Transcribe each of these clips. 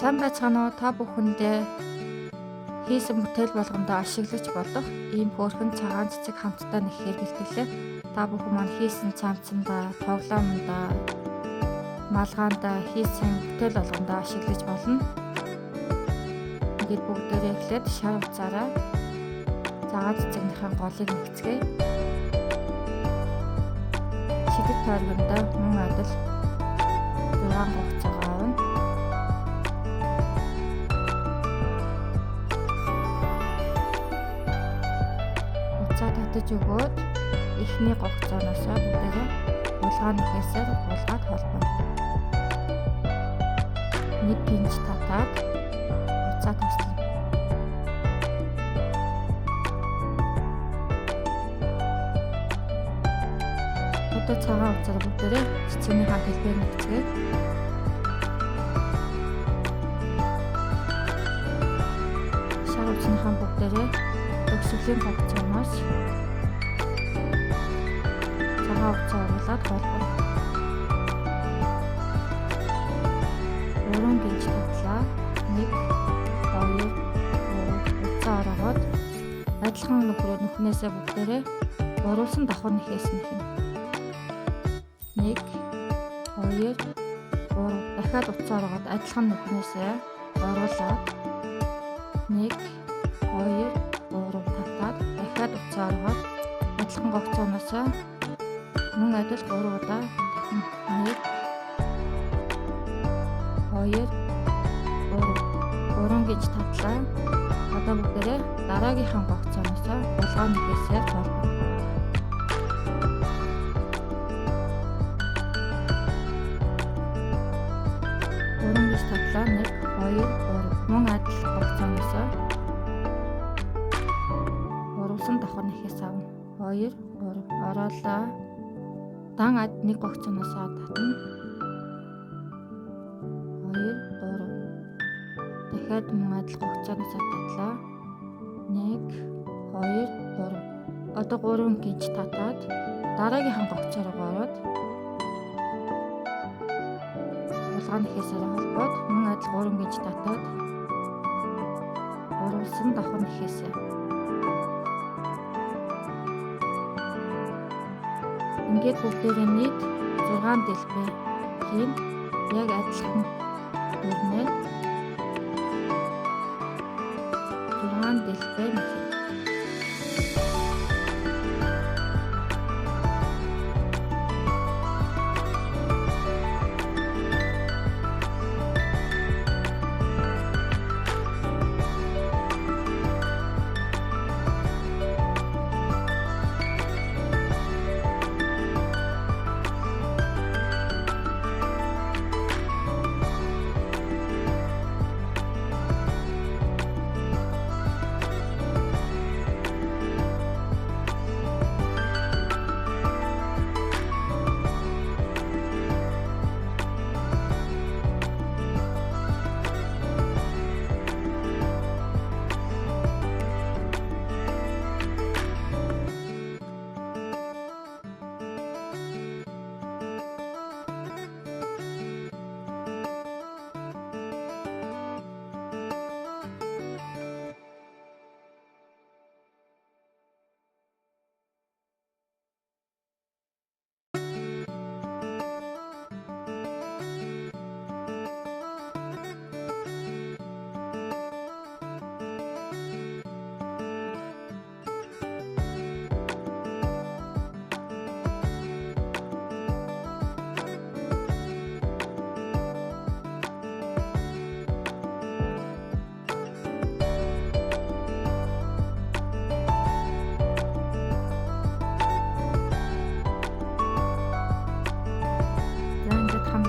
Сайн байцгаана уу? Та бүхэндээ хийсэн бүтээл болгондоо ашиглаж болох ийм хөөрхөн цагаан цэцэг хамтдаа нэххээр бэлтгэлээ. Та бүхэн маань хийсэн цамцандаа, тоглоомондоо, малгаандаа хийсэн бүтээл болгондоо ашиглаж болно. Ингээд бүгдээрээ эхлээд шар уцаараа цагаан цэцэгнийхэн голыг нэгцгээе. Шидэт тойргондоо мөн адил 6 хугацаагаа авна. Уцаа татаж өгөөд эхний гогцооноос бүгдээрээ булгааны хэсээр булгаад холбоно. Нэг пинч татаад уцаа таслана. Одоо цагаан уцаар бүгдээрээ цэцэгнийхээ дэлбээр нэгцгээе. Шар уцныхаа бүгдээрээ төгсгөлийн гогцооноос цагаан уцаа оруулаад холбоно. 3 гинж татлаа. 1 2 3 уцаа ороод адилхан нүхнээсээ бүгдээрээ уруулсан давхар нэхээс нэхнэ. 1 2 3 дахиад уцаа ороод адилхан нүхнээсээ оруулаад 1 2 3 татаад дахиад уцаа ороод адилхан гогцооноос мөн адил 3 удаа 1 2 3 гэж татлаа. Одоо бүгдээрээ дараагийнхаа гогцооноос булгааны хэсээр холбоно. Гэж татлаа 1 2 3 мөн адил гогцооноос уруулсан давхар нэхээс авна. 2 3 ороолаа. Дан ад нэг гогцооноос татна. 2 3 дахиад мөн адил гогцооноос татлаа. 1 2 3 одоо 3 гинж татаад дараагийнхаа гогцоороо ороод булгааны хэсээр холбоод мөн адил 3 гинж татаад уруулсан давхар нэхээсээ. Ингээд бүгдээрээ нийт 6 дэлбээ хийн. Яг адилхан өрнөө 6 дэлбээ нэхээ.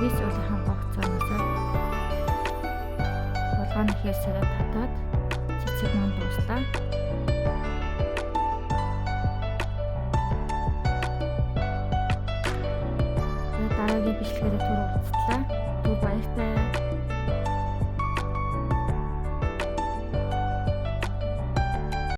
Висүлийнхэн гогцооноос булгааны хэсээр татаад цэцэг мөн дуустаа. Тэгээд дараагийн бичлэгээр